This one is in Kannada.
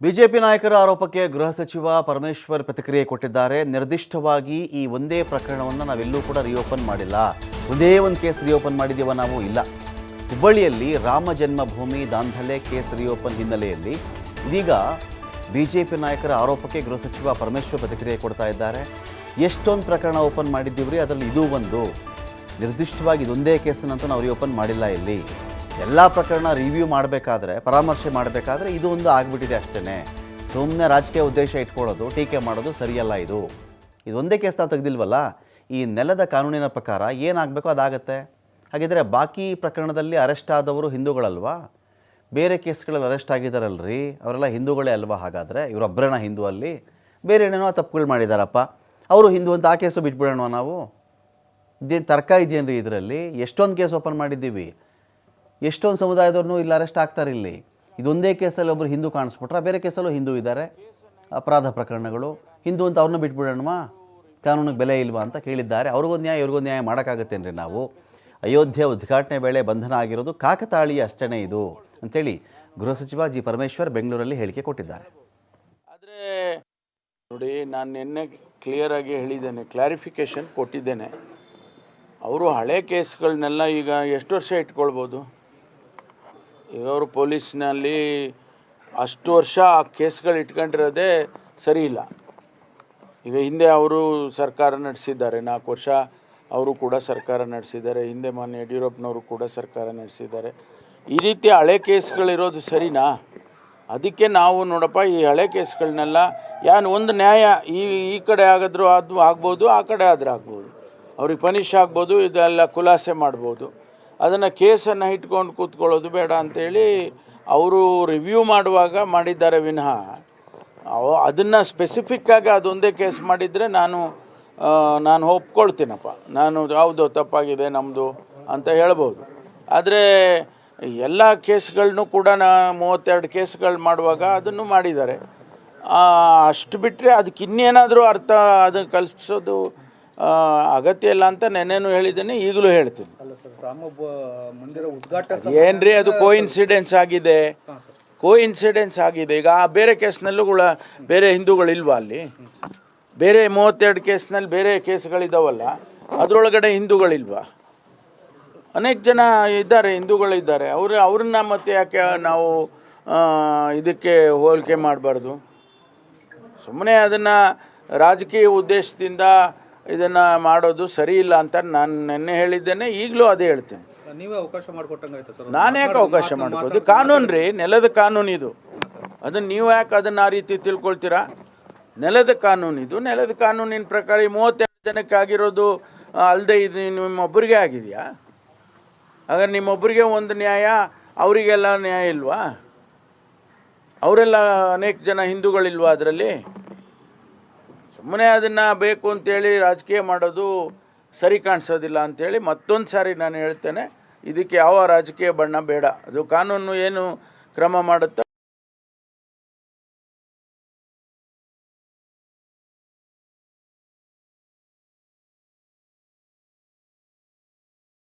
ಬಿಜೆಪಿ ನಾಯಕರ ಆರೋಪಕ್ಕೆ ಗೃಹ ಸಚಿವ ಪರಮೇಶ್ವರ್ ಪ್ರತಿಕ್ರಿಯೆ ಕೊಟ್ಟಿದ್ದಾರೆ. ನಿರ್ದಿಷ್ಟವಾಗಿ ಈ ಒಂದೇ ಪ್ರಕರಣವನ್ನು ನಾವೆಲ್ಲೂ ಕೂಡ ರಿಓಪನ್ ಮಾಡಿಲ್ಲ, ಒಂದೇ ಒಂದು ಕೇಸ್ ರಿಓಪನ್ ಮಾಡಿದ್ದೀವ ನಾವು ಇಲ್ಲ. ಹುಬ್ಬಳ್ಳಿಯಲ್ಲಿ ರಾಮ ಜನ್ಮಭೂಮಿ ದಾಂಧಲೆ ಕೇಸ್ ರಿಓಪನ್ ಹಿನ್ನೆಲೆಯಲ್ಲಿ ಇದೀಗ ಬಿಜೆಪಿ ನಾಯಕರ ಆರೋಪಕ್ಕೆ ಗೃಹ ಸಚಿವ ಪರಮೇಶ್ವರ್ ಪ್ರತಿಕ್ರಿಯೆ ಕೊಡ್ತಾ ಇದ್ದಾರೆ. ಎಷ್ಟೊಂದು ಪ್ರಕರಣ ಓಪನ್ ಮಾಡಿದ್ದೀವ್ರಿ, ಅದರಲ್ಲಿ ಇದು ಒಂದು ನಿರ್ದಿಷ್ಟವಾಗಿ ಇದೊಂದೇ ಕೇಸನ್ನಂತೂ ನಾವು ರಿಓಪನ್ ಮಾಡಿಲ್ಲ. ಇಲ್ಲಿ ಎಲ್ಲ ಪ್ರಕರಣ ರಿವ್ಯೂ ಮಾಡಬೇಕಾದ್ರೆ, ಪರಾಮರ್ಶೆ ಮಾಡಬೇಕಾದ್ರೆ ಇದು ಒಂದು ಆಗಿಬಿಟ್ಟಿದೆ ಅಷ್ಟೇ. ಸುಮ್ಮನೆ ರಾಜಕೀಯ ಉದ್ದೇಶ ಇಟ್ಕೊಳ್ಳೋದು, ಟೀಕೆ ಮಾಡೋದು ಸರಿಯಲ್ಲ. ಇದೊಂದೇ ಕೇಸ್ ನಾವು ತೆಗೆದಿಲ್ವಲ್ಲ. ಈ ನೆಲದ ಕಾನೂನಿನ ಪ್ರಕಾರ ಏನಾಗಬೇಕೋ ಅದಾಗತ್ತೆ. ಹಾಗಿದ್ರೆ ಬಾಕಿ ಪ್ರಕರಣದಲ್ಲಿ ಅರೆಸ್ಟ್ ಆದವರು ಹಿಂದೂಗಳಲ್ವಾ? ಬೇರೆ ಕೇಸ್ಗಳಲ್ಲಿ ಅರೆಸ್ಟ್ ಆಗಿದ್ದಾರಲ್ರಿ, ಅವರೆಲ್ಲ ಹಿಂದೂಗಳೇ ಅಲ್ವಾ? ಹಾಗಾದರೆ ಇವರೊಬ್ಬರೇನ ಹಿಂದೂ? ಅಲ್ಲಿ ಬೇರೆ ಏನೇನೋ ತಪ್ಪುಗಳು ಮಾಡಿದಾರಪ್ಪ, ಅವರು ಹಿಂದೂ ಅಂತ ಆ ಕೇಸು ಬಿಟ್ಬಿಡೋಣ ನಾವು. ಇದೇನು ತರ್ಕ ಇದೆಯೇನ್ರಿ ಇದರಲ್ಲಿ? ಎಷ್ಟೊಂದು ಕೇಸ್ ಓಪನ್ ಮಾಡಿದ್ದೀವಿ, ಎಷ್ಟೊಂದು ಸಮುದಾಯದವ್ರನ್ನೂ ಇಲ್ಲಿ ಅರೆಸ್ಟ್ ಆಗ್ತಾರೆ. ಇಲ್ಲಿ ಇದೊಂದೇ ಕೇಸಲ್ಲಿ ಒಬ್ಬರು ಹಿಂದೂ ಕಾಣಿಸ್ಬಿಟ್ರೆ ಬೇರೆ ಕೇಸಲ್ಲೂ ಹಿಂದೂ ಇದ್ದಾರೆ, ಅಪರಾಧ ಪ್ರಕರಣಗಳು. ಹಿಂದೂ ಅಂತ ಅವ್ರನ್ನ ಬಿಟ್ಬಿಡೋಣವಾ? ಕಾನೂನಿಗೆ ಬೆಲೆ ಇಲ್ವಾ ಅಂತ ಕೇಳಿದ್ದಾರೆ. ಅವ್ರಿಗೊಂದು ನ್ಯಾಯ ಇವ್ರಿಗೊಂದು ನ್ಯಾಯ ಮಾಡೋಕ್ಕಾಗತ್ತೇನ್ರಿ ನಾವು? ಅಯೋಧ್ಯೆ ಉದ್ಘಾಟನೆ ವೇಳೆ ಬಂಧನ ಆಗಿರೋದು ಕಾಕತಾಳೀಯ ಅಷ್ಟೇ ಇದು ಅಂಥೇಳಿ ಗೃಹ ಸಚಿವ ಜಿ ಪರಮೇಶ್ವರ್ ಬೆಂಗಳೂರಲ್ಲಿ ಹೇಳಿಕೆ ಕೊಟ್ಟಿದ್ದಾರೆ. ಆದರೆ ನೋಡಿ, ನಾನು ನಿನ್ನೆ ಕ್ಲಿಯರಾಗಿ ಹೇಳಿದ್ದೇನೆ, ಕ್ಲಾರಿಫಿಕೇಷನ್ ಕೊಟ್ಟಿದ್ದೇನೆ. ಅವರು ಹಳೆ ಕೇಸ್ಗಳನ್ನೆಲ್ಲ ಈಗ ಎಷ್ಟು ವರ್ಷ ಇಟ್ಕೊಳ್ಬೋದು? ಈಗ ಅವರು ಪೊಲೀಸ್ನಲ್ಲಿ ಅಷ್ಟು ವರ್ಷ ಆ ಕೇಸ್ಗಳು ಇಟ್ಕೊಂಡಿರೋದೇ ಸರಿ ಇಲ್ಲ. ಈಗ ಹಿಂದೆ ಅವರು ಸರ್ಕಾರ ನಡೆಸಿದ್ದಾರೆ, 4 ವರ್ಷ ಅವರು ಕೂಡ ಸರ್ಕಾರ ನಡೆಸಿದ್ದಾರೆ. ಹಿಂದೆ ಮಾನ್ಯ ಯಡಿಯೂರಪ್ಪನವರು ಕೂಡ ಸರ್ಕಾರ ನಡೆಸಿದ್ದಾರೆ. ಈ ರೀತಿ ಹಳೆ ಕೇಸ್ಗಳಿರೋದು ಸರಿನಾ? ಅದಕ್ಕೆ ನಾವು ನೋಡಪ್ಪ, ಈ ಹಳೆ ಕೇಸ್ಗಳನ್ನೆಲ್ಲ ಒಂದು ನ್ಯಾಯ ಈ ಕಡೆ ಆಗಿದ್ರು ಅದು ಆಗ್ಬೋದು, ಆ ಕಡೆ ಆದ್ರೆ ಆಗ್ಬೋದು, ಅವ್ರಿಗೆ ಪನಿಷ್ ಆಗ್ಬೋದು, ಇದೆಲ್ಲ ಖುಲಾಸೆ ಮಾಡ್ಬೋದು. ಅದನ್ನು ಕೇಸನ್ನು ಇಟ್ಕೊಂಡು ಕೂತ್ಕೊಳ್ಳೋದು ಬೇಡ ಅಂಥೇಳಿ ಅವರು ರಿವ್ಯೂ ಮಾಡುವಾಗ ಮಾಡಿದ್ದಾರೆ ವಿನಃ ಅದನ್ನು ಸ್ಪೆಸಿಫಿಕ್ಕಾಗಿ ಅದೊಂದೇ ಕೇಸ್ ಮಾಡಿದರೆ ನಾನು ಒಪ್ಕೊಳ್ತೀನಪ್ಪ, ನಾನು ಯಾವುದೋ ತಪ್ಪಾಗಿದೆ ನಮ್ಮದು ಅಂತ ಹೇಳ್ಬೋದು. ಆದರೆ ಎಲ್ಲ ಕೇಸ್ಗಳನ್ನೂ ಕೂಡ 32 ಕೇಸ್ಗಳು ಮಾಡುವಾಗ ಅದನ್ನು ಮಾಡಿದ್ದಾರೆ. ಅಷ್ಟು ಬಿಟ್ಟರೆ ಅದಕ್ಕೆ ಇನ್ನೇನಾದರೂ ಅರ್ಥ ಅದನ್ನು ಕಲ್ಪಿಸೋದು ಅಗತ್ಯ ಇಲ್ಲ ಅಂತ ನೆನ್ನೆನೂ ಹೇಳಿದ್ದೇನೆ, ಈಗಲೂ ಹೇಳ್ತೀನಿ. ಏನ್ರಿ ಅದು ಕೋಇನ್ಸಿಡೆನ್ಸ್ ಆಗಿದೆ, ಕೋಇನ್ಸಿಡೆನ್ಸ್ ಆಗಿದೆ. ಈಗ ಬೇರೆ ಕೇಸ್ನಲ್ಲೂ ಕೂಡ ಬೇರೆ ಹಿಂದೂಗಳಿಲ್ವಾ? ಅಲ್ಲಿ ಬೇರೆ 32 ಕೇಸ್ನಲ್ಲಿ ಬೇರೆ ಕೇಸ್ಗಳಿದ್ದಾವಲ್ಲ, ಅದರೊಳಗಡೆ ಹಿಂದೂಗಳಿಲ್ವಾ? ಅನೇಕ ಜನ ಇದ್ದಾರೆ, ಹಿಂದೂಗಳಿದ್ದಾರೆ. ಅವ್ರನ್ನ ಮತ್ತೆ ಯಾಕೆ ನಾವು ಇದಕ್ಕೆ ಹೋಲಿಕೆ ಮಾಡಬಾರ್ದು? ಸುಮ್ಮನೆ ಅದನ್ನು ರಾಜಕೀಯ ಉದ್ದೇಶದಿಂದ ಇದನ್ನು ಮಾಡೋದು ಸರಿ ಇಲ್ಲ ಅಂತ ನಾನು ನೆನ್ನೆ ಹೇಳಿದ್ದೇನೆ, ಈಗಲೂ ಅದೇ ಹೇಳ್ತೀನಿ. ನೀವೇ ಅವಕಾಶ ಮಾಡಿಕೊಟ್ಟಂಗಾಯ್ತು ಸರ್. ನಾನು ಯಾಕೆ ಅವಕಾಶ ಮಾಡ್ಬೋದು? ಕಾನೂನು ರೀ, ನೆಲದ ಕಾನೂನು ಇದು. ಅದನ್ನು ನೀವು ಯಾಕೆ ಅದನ್ನು ಆ ರೀತಿ ತಿಳ್ಕೊಳ್ತೀರಾ? ನೆಲದ ಕಾನೂನು ಇದು. ನೆಲದ ಕಾನೂನಿನ ಪ್ರಕಾರ ಈ 32 ಜನಕ್ಕೆ ಆಗಿರೋದು ಅಲ್ಲದೆ ಇದು ನಿಮ್ಮೊಬ್ಬರಿಗೆ ಆಗಿದೆಯಾ? ಹಾಗಾದ್ರೆ ನಿಮ್ಮೊಬ್ಬರಿಗೆ ಒಂದು ನ್ಯಾಯ, ಅವರಿಗೆಲ್ಲ ನ್ಯಾಯ ಇಲ್ವಾ? ಅವರೆಲ್ಲ ಅನೇಕ ಜನ ಹಿಂದೂಗಳಿಲ್ವಾ ಅದರಲ್ಲಿ? ಸುಮ್ಮನೆ ಅದನ್ನು ಬೇಕು ಅಂತೇಳಿ ರಾಜಕೀಯ ಮಾಡೋದು ಸರಿ ಕಾಣಿಸೋದಿಲ್ಲ ಅಂಥೇಳಿ ಮತ್ತೊಂದು ಸಾರಿ ನಾನು ಹೇಳ್ತೇನೆ, ಇದಕ್ಕೆ ಯಾವ ರಾಜಕೀಯ ಬಣ್ಣ ಬೇಡ. ಅದು ಕಾನೂನು ಏನು ಕ್ರಮ ಮಾಡುತ್ತೆ